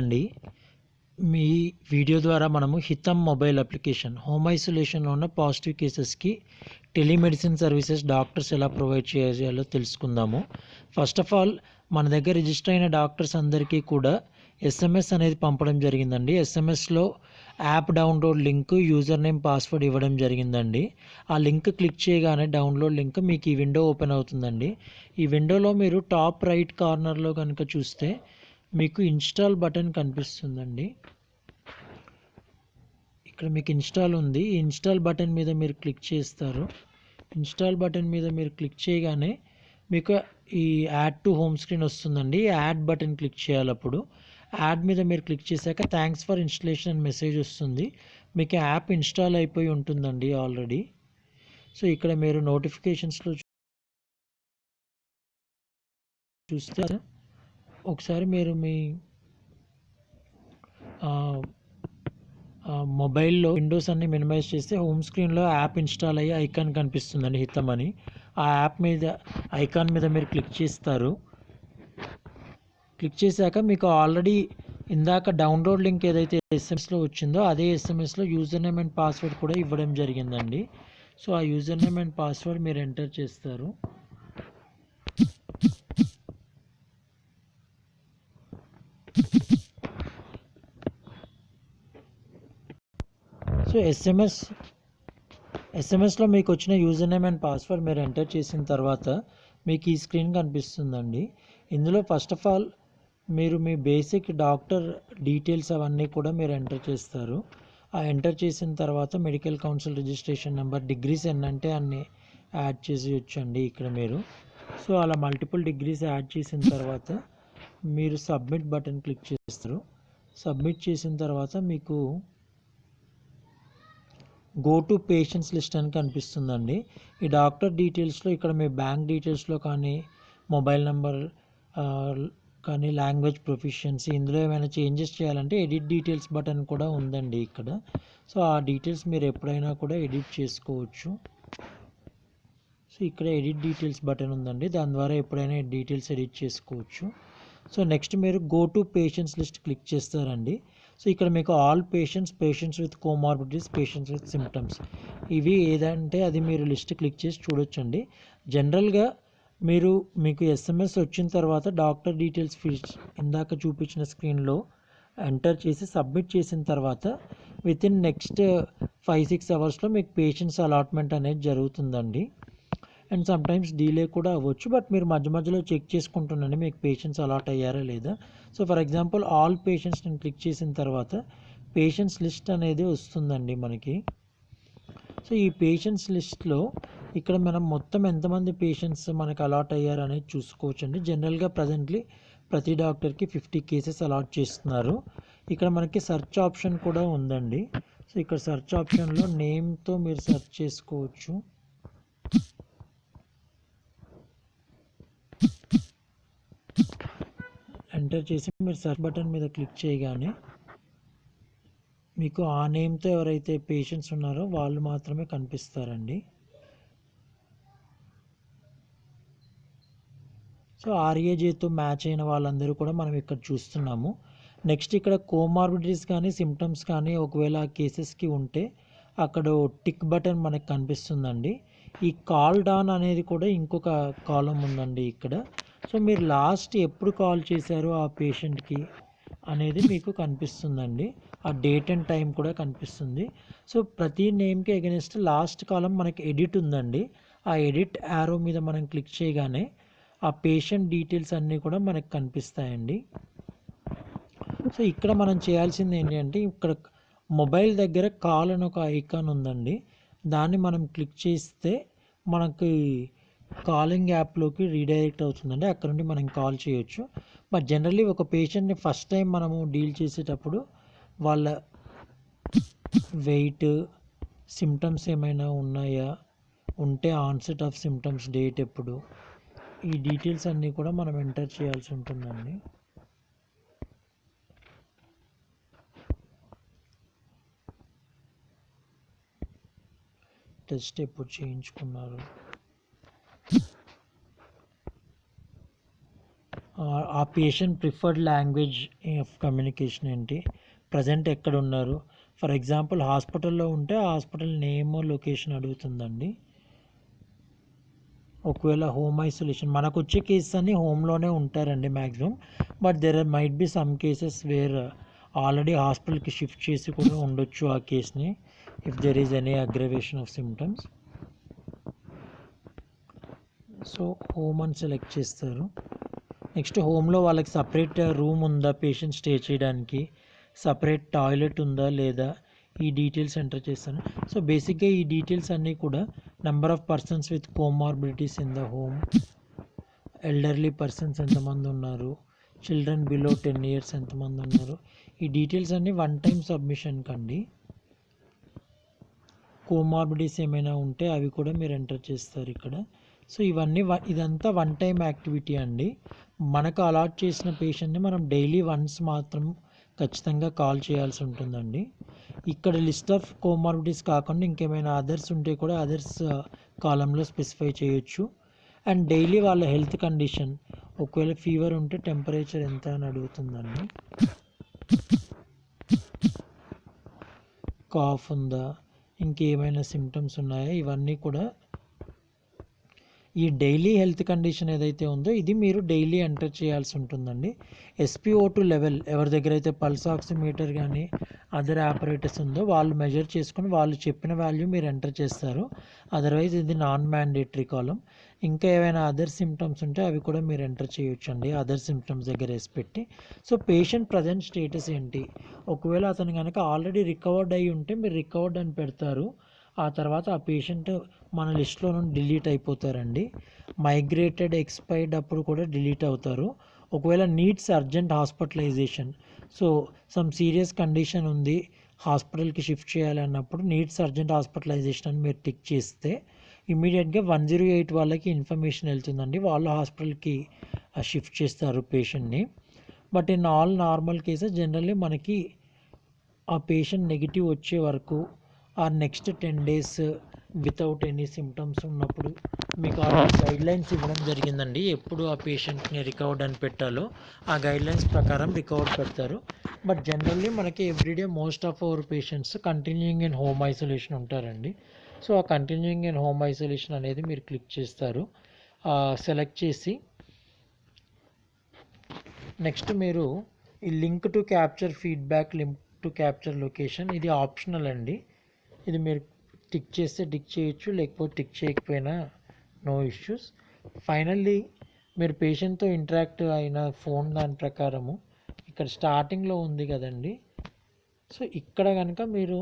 అండి. మీ వీడియో ద్వారా మనము హితం మొబైల్ అప్లికేషన్ హోమ్ ఐసోలేషన్లో ఉన్న పాజిటివ్ కేసెస్కి టెలిమెడిసిన్ సర్వీసెస్ డాక్టర్స్ ఎలా ప్రొవైడ్ చేయాలో తెలుసుకుందాము. ఫస్ట్ ఆఫ్ ఆల్ మన దగ్గర రిజిస్టర్ అయిన డాక్టర్స్ అందరికీ కూడా ఎస్ఎంఎస్ అనేది పంపడం జరిగిందండి. ఎస్ఎంఎస్లో app download link, user name, password ఇవ్వడం జరిగిందండి. ఆ లింక్ క్లిక్ చేయగానే డౌన్లోడ్ లింక్ మీకు ఈ విండో ఓపెన్ అవుతుందండి. ఈ విండోలో మీరు టాప్ రైట్ కార్నర్లో కనుక చూస్తే మీకు ఇన్స్టాల్ బటన్ కనిపిస్తుందండి. ఇక్కడ మీకు ఇన్స్టాల్ ఉంది. ఈ ఇన్స్టాల్ బటన్ మీద మీరు క్లిక్ చేస్తారు. ఇన్స్టాల్ బటన్ మీద మీరు క్లిక్ చేయగానే మీకు ఈ యాడ్ టు హోమ్ స్క్రీన్ వస్తుందండి. యాడ్ బటన్ క్లిక్ చేయాలి. అప్పుడు యాడ్ మీద మీరు క్లిక్ చేశాక థ్యాంక్స్ ఫర్ ఇన్స్టలేషన్ అని మెసేజ్ వస్తుంది. మీకు యాప్ ఇన్స్టాల్ అయిపోయి ఉంటుందండి ఆల్రెడీ. సో ఇక్కడ మీరు నోటిఫికేషన్స్లో చూస్తే ఒకసారి మీరు మీ మొబైల్లో విండోస్ అన్ని మినిమైజ్ చేస్తే హోమ్ స్క్రీన్లో యాప్ ఇన్స్టాల్ అయ్యి ఐకాన్ కనిపిస్తుందండి, హితం అని. ఆ యాప్ మీద ఐకాన్ మీద మీరు క్లిక్ చేస్తారు. క్లిక్ చేశాక మీకు ఆల్రెడీ ఇందాక డౌన్లోడ్ లింక్ ఏదైతే ఎస్ఎంఎస్లో వచ్చిందో అదే ఎస్ఎంఎస్లో యూజర్ నేమ్ అండ్ పాస్వర్డ్ కూడా ఇవ్వడం జరిగిందండి. సో ఆ యూజర్ నేమ్ అండ్ పాస్వర్డ్ మీరు ఎంటర్ చేస్తారు. సో ఎస్ఎంఎస్లో మీకు వచ్చిన యూజర్ నేమ్ అండ్ పాస్వర్డ్ మీరు ఎంటర్ చేసిన తర్వాత మీకు ఈ స్క్రీన్ కనిపిస్తుందండి. ఇందులో ఫస్ట్ ఆఫ్ ఆల్ మీరు మీ బేసిక్ డాక్టర్ డీటెయిల్స్ అవన్నీ కూడా మీరు ఎంటర్ చేస్తారు. ఆ ఎంటర్ చేసిన తర్వాత medical council registration number, degrees ఎన్నంటే అన్ని యాడ్ చేసి వచ్చండి ఇక్కడ మీరు. సో అలా మల్టిపుల్ డిగ్రీస్ యాడ్ చేసిన తర్వాత మీరు సబ్మిట్ బటన్ క్లిక్ చేస్తారు. సబ్మిట్ చేసిన తర్వాత మీకు గో టు పేషెంట్స్ లిస్ట్ అని కనిపిస్తుందండి. ఈ డాక్టర్ డీటెయిల్స్లో ఇక్కడ మీ బ్యాంక్ డీటెయిల్స్లో కానీ, మొబైల్ నెంబర్ కానీ, లాంగ్వేజ్ ప్రొఫిషియన్సీ, ఇందులో ఏమైనా చేంజెస్ చేయాలంటే ఎడిట్ డీటెయిల్స్ బటన్ కూడా ఉందండి ఇక్కడ. సో ఆ డీటెయిల్స్ మీరు ఎప్పుడైనా కూడా ఎడిట్ చేసుకోవచ్చు. సో ఇక్కడ ఎడిట్ డీటెయిల్స్ బటన్ ఉందండి, దాని ద్వారా ఎప్పుడైనా డీటెయిల్స్ ఎడిట్ చేసుకోవచ్చు. సో నెక్స్ట్ మీరు go to patients list click చేస్తారండి. సో ఇక్కడ మీకు all patients with comorbidities, patients with symptoms, ఇవి ఏదంటే అది మీరు లిస్ట్ క్లిక్ చేసి చూడొచ్చండి. జనరల్గా మీకు ఎస్ఎంఎస్ వచ్చిన తర్వాత డాక్టర్ డీటెయిల్స్ ఫీల్డ్స్ ఇందాక చూపించిన స్క్రీన్లో ఎంటర్ చేసి సబ్మిట్ చేసిన తర్వాత విత్ ఇన్ నెక్స్ట్ 5-6 అవర్స్లో మీకు పేషెంట్స్ అలాట్మెంట్ అనేది జరుగుతుందండి. అండ్ సమ్టైమ్స్ డిలే కూడా అవ్వచ్చు, బట్ మీరు మధ్య మధ్యలో చెక్ చేసుకుంటుండండి మీకు పేషెంట్స్ అలాట్ అయ్యారా లేదా. So for example all patients నేను క్లిక్ చేసిన తర్వాత పేషెంట్స్ లిస్ట్ అనేది వస్తుందండి మనకి. సో ఈ పేషెంట్స్ లిస్ట్లో ఇక్కడ మనం మొత్తం ఎంతమంది పేషెంట్స్ మనకు అలాట్ అయ్యారు అనేది చూసుకోవచ్చండి. జనరల్గా ప్రజెంట్లీ ప్రతి డాక్టర్కి 50 కేసెస్ అలాట్ చేస్తున్నారు. ఇక్కడ మనకి సెర్చ్ ఆప్షన్ కూడా ఉందండి. సో ఇక్కడ సెర్చ్ ఆప్షన్లో నేమ్తో మీరు సెర్చ్ చేసుకోవచ్చు. ఎంటర్ చేసి మీరు సెర్చ్ బటన్ మీద క్లిక్ చేయగానే మీకు ఆ నేమ్తో ఎవరైతే పేషెంట్స్ ఉన్నారో వాళ్ళు మాత్రమే కనిపిస్తారండి. సో ఆర్ఏజేతో మ్యాచ్ అయిన వాళ్ళందరూ కూడా మనం ఇక్కడ చూస్తున్నాము. నెక్స్ట్ ఇక్కడ కోమార్బిడిటీస్ కానీ, సిమ్టమ్స్ కానీ ఒకవేళ ఆ కేసెస్కి ఉంటే అక్కడ టిక్ బటన్ మనకు కనిపిస్తుందండి. ఈ కాల్ డౌన్ అనేది కూడా ఇంకొక కాలం ఉందండి ఇక్కడ. సో మీరు లాస్ట్ ఎప్పుడు కాల్ చేశారో ఆ పేషెంట్కి అనేది మీకు కనిపిస్తుందండి. ఆ డేట్ అండ్ టైం కూడా కనిపిస్తుంది. సో ప్రతి నేమ్కి అగెనిస్ట్ లాస్ట్ కాలం మనకి ఎడిట్ ఉందండి. ఆ ఎడిట్ యారో మీద మనం క్లిక్ చేయగానే ఆ పేషెంట్ డీటెయిల్స్ అన్నీ కూడా మనకు కనిపిస్తాయండి. సో ఇక్కడ మనం చేయాల్సింది ఏంటంటే ఇక్కడ మొబైల్ దగ్గర కాల్ అని ఒక ఐకాన్ ఉందండి, దాన్ని మనం క్లిక్ చేస్తే మనకి కాలింగ్ యాప్లోకి రీడైరెక్ట్ అవుతుందండి. అక్కడ నుండి మనం కాల్ చేయొచ్చు. బట్ జనరల్లీ ఒక పేషెంట్ని ఫస్ట్ టైం మనము డీల్ చేసేటప్పుడు వాళ్ళ వెయిట్, సిమ్టమ్స్ ఏమైనా ఉన్నాయా, ఉంటే ఆన్సెట్ ఆఫ్ సిమ్టమ్స్, డేట్ ఎప్పుడు, ఈ డీటెయిల్స్ అన్నీ కూడా మనం ఎంటర్ చేయాల్సి ఉంటుందండి. టెస్ట్ ఎప్పుడు చేయించుకున్నారు, ఆ patient preferred language of communication ఏంటి, ప్రజెంట్ ఎక్కడ ఉన్నారు. ఫర్ ఎగ్జాంపుల్ హాస్పిటల్లో ఉంటే హాస్పిటల్ నేమ్ లొకేషన్ అడుగుతుందండి. ఒకవేళ హోమ్ ఐసోలేషన్ మనకు వచ్చే కేసెస్ అన్నీ హోమ్లోనే ఉంటారండి maximum. But there might be some cases where already హాస్పిటల్కి షిఫ్ట్ చేసి కూడా ఉండొచ్చు ఆ కేస్ని, if there is any aggravation of symptoms. So home అని సెలెక్ట్ చేస్తారు. నెక్స్ట్ హోమ్లో వాళ్ళకి సపరేట్ రూమ్ ఉందా పేషెంట్ స్టే చేయడానికి, సపరేట్ టాయిలెట్ ఉందా లేదా, ఈ డీటెయిల్స్ ఎంటర్ చేస్తాను. సో బేసిక్గా ఈ డీటెయిల్స్ అన్నీ కూడా number of persons with comorbidities in the home, elderly persons ఎంతమంది ఉన్నారు, చిల్డ్రన్ బిలో 10 years ఎంతమంది ఉన్నారు, ఈ డీటెయిల్స్ అన్నీ వన్ టైం సబ్మిషన్ కండి. కోమార్బిడిటీస్ ఏమైనా ఉంటే అవి కూడా మీరు ఎంటర్ చేస్తారు ఇక్కడ. సో ఇవన్నీ ఇదంతా వన్ టైం యాక్టివిటీ అండి. మనకు అలాట్ చేసిన పేషెంట్ని మనం డైలీ వన్స్ మాత్రం ఖచ్చితంగా కాల్ చేయాల్సి ఉంటుందండి. ఇక్కడ లిస్ట్ ఆఫ్ కోమార్బిడిటీస్ కాకుండా ఇంకేమైనా అదర్స్ ఉంటే కూడా అదర్స్ కాలంలో స్పెసిఫై చేయొచ్చు. అండ్ డైలీ వాళ్ళ హెల్త్ కండిషన్, ఒకవేళ ఫీవర్ ఉంటే టెంపరేచర్ ఎంత అని అడుగుతుందండి, కాఫ్ ఉందా, ఇంకేమైనా సిమ్టమ్స్ ఉన్నాయా, ఇవన్నీ కూడా ఈ డైలీ హెల్త్ కండిషన్ ఏదైతే ఉందో ఇది మీరు డైలీ ఎంటర్ చేయాల్సి ఉంటుందండి. SpO2 లెవెల్ ఎవరి దగ్గర అయితే పల్స్ ఆక్సిమీటర్ కానీ అదర్ ఆపరేటర్స్ ఉందో వాళ్ళు మెజర్ చేసుకుని వాళ్ళు చెప్పిన వాల్యూ మీరు ఎంటర్ చేస్తారు. అదర్వైజ్ ఇది నాన్ మ్యాండేటరీ కాలం. ఇంకా ఏమైనా అదర్ సిమ్టమ్స్ ఉంటే అవి కూడా మీరు ఎంటర్ చేయొచ్చు అండి, అదర్ సిమ్టమ్స్ దగ్గర వేసి పెట్టి. సో పేషెంట్ ప్రజెంట్ స్టేటస్ ఏంటి, ఒకవేళ అతను కనుక ఆల్రెడీ రికవర్డ్ అయ్యి ఉంటే మీరు రికవర్డ్ అని పెడతారు. ఆ తర్వాత ఆ పేషెంట్ మన లిస్ట్లో నుండి డిలీట్ అయిపోతారండి. మైగ్రేటెడ్ ఎక్స్పైర్డ్ అప్పుడు కూడా డిలీట్ అవుతారు. ఒకవేళ needs urgent hospitalization, so some serious condition ఉంది హాస్పిటల్కి షిఫ్ట్ చేయాలి అన్నప్పుడు నీడ్స్ అర్జెంట్ హాస్పిటలైజేషన్ అని మీరు టిక్ చేస్తే ఇమీడియట్గా 108 వాళ్ళకి ఇన్ఫర్మేషన్ వెళ్తుందండి, వాళ్ళు హాస్పిటల్కి షిఫ్ట్ చేస్తారు పేషెంట్ని. But in all normal cases generally మనకి ఆ పేషెంట్ నెగిటివ్ వచ్చే వరకు ఆ next 10 days without any symptoms ఉన్నప్పుడు మీకు ఆల్రెడీ గైడ్లైన్స్ ఇవ్వడం జరిగిందండి, ఎప్పుడు ఆ పేషెంట్ని రికవర్డ్ అని పెట్టాలో ఆ గైడ్లైన్స్ ప్రకారం రికవర్డ్ పెడతారు. బట్ జనరల్లీ మనకి everyday most of our patients continuing in home isolation ఉంటారండి. సో ఆ కంటిన్యూయింగ్ ఇన్ హోమ్ ఐసోలేషన్ అనేది మీరు క్లిక్ చేస్తారు. సెలెక్ట్ చేసి నెక్స్ట్ మీరు ఈ link to capture feedback, link to capture location, ఇది ఆప్షనల్ అండి. ఇది మీరు టిక్ చేస్తే టిక్ చేయొచ్చు, లేకపోతే టిక్ చేయకపోయినా నో ఇష్యూస్. ఫైనల్లీ మీరు పేషెంట్తో ఇంటరాక్ట్ అయిన ఫోన్ దాని ప్రకారము ఇక్కడ స్టార్టింగ్లో ఉంది కదండి, సో ఇక్కడ కనుక మీరు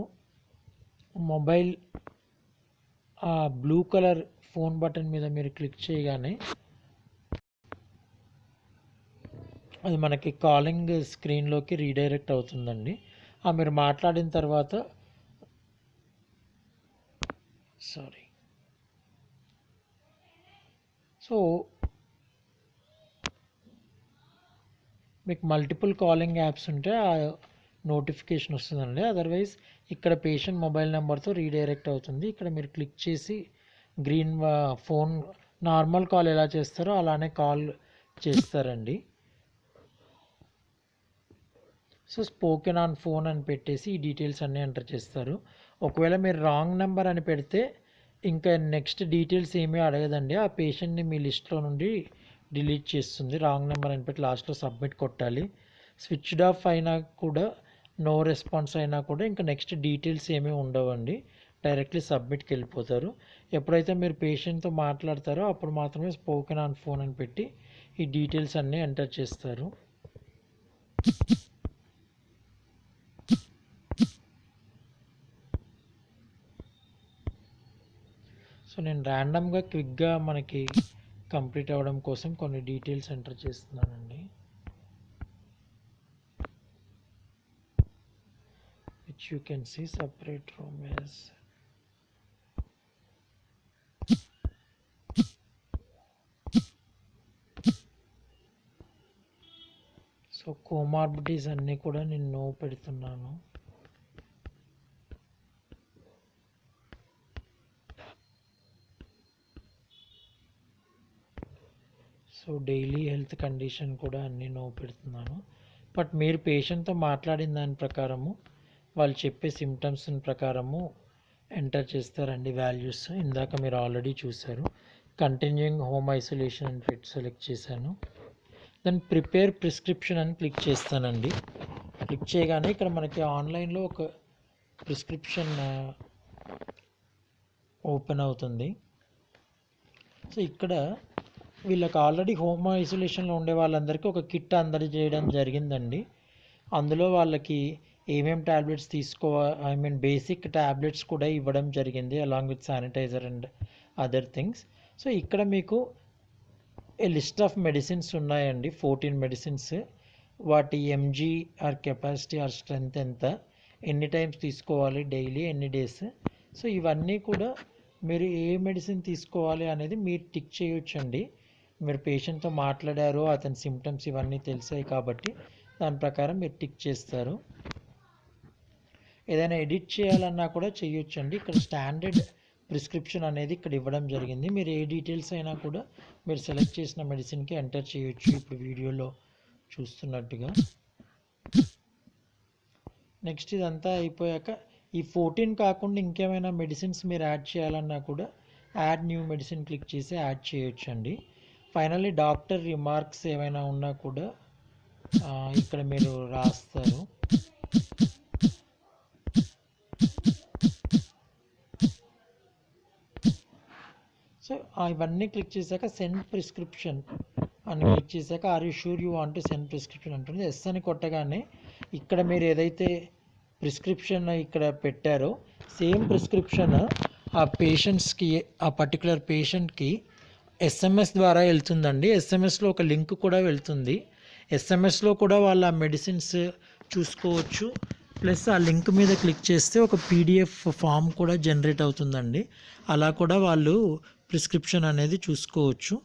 మొబైల్ ఆ బ్లూ కలర్ ఫోన్ బటన్ మీద మీరు క్లిక్ చేయగానే అది మనకి కాలింగ్ స్క్రీన్లోకి రీడైరెక్ట్ అవుతుందండి. మీరు మాట్లాడిన తర్వాత సో మీకు మల్టిపుల్ కాలింగ్ యాప్స్ ఉంటే ఆ నోటిఫికేషన్ వస్తుందండి. అదర్వైజ్ ఇక్కడ పేషెంట్ మొబైల్ నెంబర్తో రీడైరెక్ట్ అవుతుంది. ఇక్కడ మీరు క్లిక్ చేసి గ్రీన్ ఫోన్ నార్మల్ కాల్ ఎలా చేస్తారో అలానే కాల్ చేస్తారండి. సో స్పోకెన్ ఆన్ ఫోన్ అని పెట్టేసి ఈ డీటెయిల్స్ అన్నీ ఎంటర్ చేస్తారు. ఒకవేళ మీరు రాంగ్ నెంబర్ అని పెడితే ఇంకా నెక్స్ట్ డీటెయిల్స్ ఏమీ అడగదండి, ఆ పేషెంట్ని మీ లిస్ట్లో నుండి డిలీట్ చేస్తుంది. రాంగ్ నెంబర్ అని పెట్టి లాస్ట్లో సబ్మిట్ కొట్టాలి. స్విచ్డ్ ఆఫ్ అయినా కూడా, నో రెస్పాన్స్ అయినా కూడా ఇంకా నెక్స్ట్ డీటెయిల్స్ ఏమీ ఉండవండి, డైరెక్ట్లీ సబ్మిట్కి వెళ్ళిపోతారు. ఎప్పుడైతే మీరు పేషెంట్తో మాట్లాడతారో అప్పుడు మాత్రమే స్పోకెన్ ఆన్ ఫోన్ అని పెట్టి ఈ డీటెయిల్స్ అన్నీ ఎంటర్ చేస్తారు. సో నేను ర్యాండమ్గా క్విక్గా మనకి కంప్లీట్ అవ్వడం కోసం కొన్ని డీటెయిల్స్ ఎంటర్ చేస్తున్నానండి. Which you can see separate room is so comorbidities అన్నీ కూడా నేను నో పెడుతున్నాను. సో డైలీ హెల్త్ కండిషన్ కూడా అన్నీ నో పెడుతున్నాను. బట్ మీరు పేషెంట్తో మాట్లాడిన దాని ప్రకారము వాళ్ళు చెప్పే సిమ్టమ్స్ ప్రకారము ఎంటర్ చేస్తారండి వాల్యూస్. ఇందాక మీరు ఆల్రెడీ చూశారు. కంటిన్యూయింగ్ హోమ్ ఐసోలేషన్ అని సెలెక్ట్ చేశాను. దెన్ ప్రిపేర్ ప్రిస్క్రిప్షన్ అని క్లిక్ చేస్తానండి. క్లిక్ చేయగానే ఇక్కడ మనకి ఆన్లైన్లో ఒక ప్రిస్క్రిప్షన్ ఓపెన్ అవుతుంది. సో ఇక్కడ వీళ్ళకి ఆల్రెడీ హోమ్ ఐసోలేషన్లో ఉండే వాళ్ళందరికీ ఒక కిట్ అందజేయడం జరిగిందండి. అందులో వాళ్ళకి ఏమేమి ట్యాబ్లెట్స్ బేసిక్ ట్యాబ్లెట్స్ కూడా ఇవ్వడం జరిగింది along with sanitizer and other things. So ఇక్కడ మీకు ఏ లిస్ట్ ఆఫ్ మెడిసిన్స్ ఉన్నాయండి, 14 మెడిసిన్స్. వాటి mg or capacity or strength ఎంత, ఎన్ని టైమ్స్ తీసుకోవాలి, డైలీ ఎన్ని డేస్. సో ఇవన్నీ కూడా మీరు ఏ మెడిసిన్ తీసుకోవాలి అనేది మీరు టిక్ చేయొచ్చండి. మీరు పేషెంట్తో మాట్లాడారు, అతని సిమ్టమ్స్ ఇవన్నీ తెలిసాయి కాబట్టి దాని ప్రకారం మీరు టిక్ చేస్తారు. ఏదైనా ఎడిట్ చేయాలన్నా కూడా చేయొచ్చండి. ఇక్కడ స్టాండర్డ్ ప్రిస్క్రిప్షన్ అనేది ఇక్కడ ఇవ్వడం జరిగింది. మీరు ఏ డీటెయిల్స్ అయినా కూడా మీరు సెలెక్ట్ చేసిన మెడిసిన్కి ఎంటర్ చేయొచ్చు, ఇప్పుడు వీడియోలో చూస్తున్నట్టుగా. నెక్స్ట్ ఇదంతా అయిపోయాక ఈ 14 కాకుండా ఇంకేమైనా మెడిసిన్స్ మీరు యాడ్ చేయాలన్నా కూడా యాడ్ న్యూ మెడిసిన్ క్లిక్ చేసి యాడ్ చేయొచ్చండి. ఫైనల్లీ డాక్టర్ రిమార్క్స్ ఏమైనా ఉన్నా కూడా ఇక్కడ మీరు రాస్తారు. సో ఇవన్నీ క్లిక్ చేశాక సెండ్ ప్రిస్క్రిప్షన్ అని క్లిక్ చేశాక are you sure you want to send prescription అంటుంది. ఎస్ అని కొట్టగానే ఇక్కడ మీరు ఏదైతే ప్రిస్క్రిప్షన్ ఇక్కడ పెట్టారో సేమ్ ప్రిస్క్రిప్షన్ ఆ పేషెంట్స్కి, ఆ పర్టికులర్ పేషెంట్కి ఎస్ఎంఎస్ ద్వారా వెళ్తుందండి. ఎస్ఎంఎస్లో ఒక లింక్ కూడా వెళ్తుంది. ఎస్ఎంఎస్లో కూడా వాళ్ళ మెడిసిన్స్ చూసుకోవచ్చు. ప్లస్ ఆ లింక్ మీద క్లిక్ చేస్తే ఒక పీడిఎఫ్ ఫామ్ కూడా జనరేట్ అవుతుందండి. అలా కూడా వాళ్ళు ప్రిస్క్రిప్షన్ అనేది చూసుకోవచ్చు.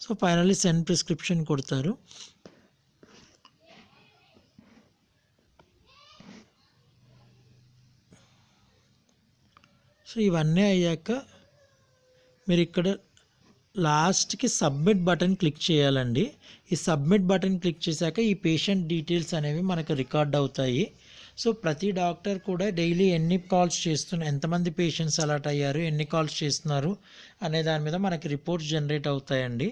సో ఫైనల్లీ సెండ్ ప్రిస్క్రిప్షన్ కొడతారు. సో ఇవన్నీ అయ్యాక మీరు ఇక్కడ లాస్ట్కి సబ్మిట్ బటన్ క్లిక్ చేయాలండి. ఈ సబ్మిట్ బటన్ క్లిక్ చేశాక ఈ పేషెంట్ డీటెయిల్స్ అనేవి మనకు రికార్డ్ అవుతాయి. సో ప్రతి డాక్టర్ కూడా డైలీ ఎన్ని కాల్స్ చేస్తున్నారు, ఎంతమంది పేషెంట్స్ అలాట్ అయ్యారు, ఎన్ని కాల్స్ చేస్తున్నారు అనే దాని మీద మనకి రిపోర్ట్స్ జనరేట్ అవుతాయండి.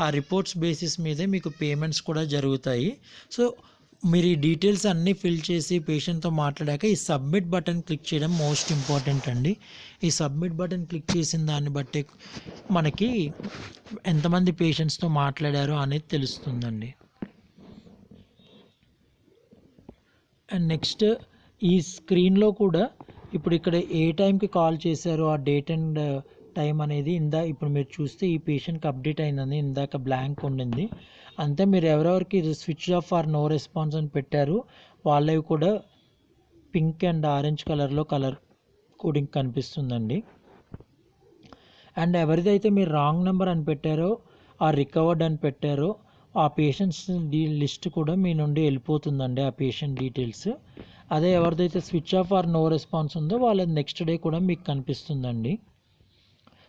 ఆ రిపోర్ట్స్ బేసిస్ మీదే మీకు పేమెంట్స్ కూడా జరుగుతాయి. సో మీరు ఈ డీటెయిల్స్ అన్నీ ఫిల్ చేసి పేషెంట్తో మాట్లాడాక ఈ సబ్మిట్ బటన్ క్లిక్ చేయడం మోస్ట్ ఇంపార్టెంట్ అండి. ఈ సబ్మిట్ బటన్ క్లిక్ చేసిన దాన్ని బట్టి మనకి ఎంతమంది పేషెంట్స్తో మాట్లాడారో అనేది తెలుస్తుందండి. అండ్ నెక్స్ట్ ఈ స్క్రీన్లో కూడా ఇప్పుడు ఇక్కడ ఏ టైంకి కాల్ చేశారో ఆ డేట్ అండ్ టైం అనేది ఇప్పుడు మీరు చూస్తే ఈ పేషెంట్కి అప్డేట్ అయిందని, ఇందాక బ్లాంక్ ఉండింది. అంతే మీరు ఎవరెవరికి switch off or no response అని పెట్టారు వాళ్ళవి కూడా పింక్ అండ్ ఆరెంజ్ కలర్లో కలర్ కోడింగ్ కనిపిస్తుందండి. అండ్ ఎవరిదైతే మీరు రాంగ్ నెంబర్ అని పెట్టారో ఆ రికవర్డ్ అని పెట్టారో ఆ పేషెంట్స్ లిస్ట్ కూడా మీ నుండి వెళ్ళిపోతుందండి, ఆ పేషెంట్ డీటెయిల్స్. అదే ఎవరిదైతే switch off or no response ఉందో వాళ్ళది నెక్స్ట్ డే కూడా మీకు కనిపిస్తుందండి.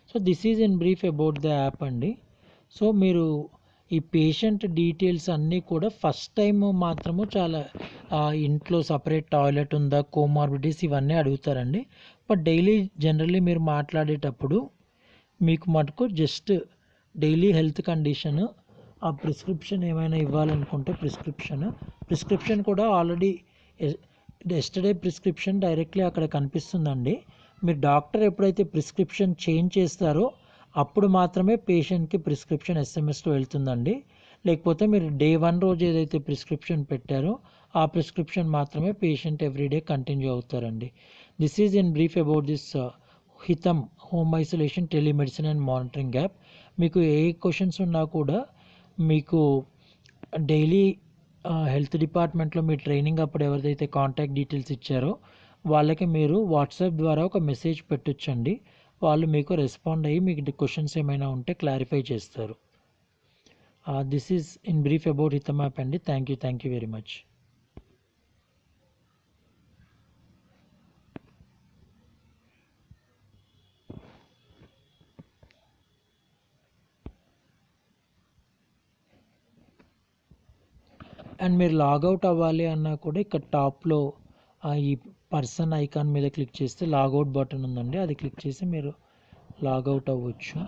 So this is in brief about the app అండి. సో మీరు ఈ పేషెంట్ డీటెయిల్స్ అన్నీ కూడా ఫస్ట్ టైం మాత్రము చాలా ఇంట్లో సపరేట్ టాయిలెట్ ఉందా, కోమార్బిడిటీస్ ఇవన్నీ అడుగుతారండి. బట్ డైలీ జనరల్లీ మీరు మాట్లాడేటప్పుడు మీకు మటుకు జస్ట్ డైలీ హెల్త్ కండిషన్, ఆ ప్రిస్క్రిప్షన్ ఏమైనా ఇవ్వాలనుకుంటే ప్రిస్క్రిప్షన్ కూడా ఆల్రెడీ ఎస్టర్డే ప్రిస్క్రిప్షన్ డైరెక్ట్లీ అక్కడ కనిపిస్తుందండి. మీరు డాక్టర్ ఎప్పుడైతే ప్రిస్క్రిప్షన్ చేంజ్ చేస్తారో అప్పుడు మాత్రమే పేషెంట్కి ప్రిస్క్రిప్షన్ ఎస్ఎంఎస్లో వెళ్తుందండి. లేకపోతే మీరు డే 1 రోజు ఏదైతే ప్రిస్క్రిప్షన్ పెట్టారో ఆ ప్రిస్క్రిప్షన్ మాత్రమే పేషెంట్ ఎవ్రీడే కంటిన్యూ అవుతారండి. This is in brief about this హితం home isolation telemedicine and monitoring app. మీకు ఏ క్వశ్చన్స్ ఉన్నా కూడా మీకు డైలీ హెల్త్ డిపార్ట్మెంట్లో మీ ట్రైనింగ్ అప్పుడు ఎవరిదైతే కాంటాక్ట్ డీటెయిల్స్ ఇచ్చారో వాళ్ళకి మీరు వాట్సాప్ ద్వారా ఒక మెసేజ్ పెట్టొచ్చండి. వాళ్ళు మీకు రెస్పాండ్ అయ్యి మీకు క్వశ్చన్స్ ఏమైనా ఉంటే క్లారిఫై చేస్తారు. This is in brief about Hitam app అండి. Thank you very much. And మీరు లాగౌట్ అవ్వాలి అన్నా కూడా ఇక్కడ టాప్లో ఈ పర్సన్ ఐకాన్ మీద క్లిక్ చేస్తే లాగౌట్ బటన్ ఉందండి, అది క్లిక్ చేసి మీరు లాగౌట్ అవ్వచ్చు.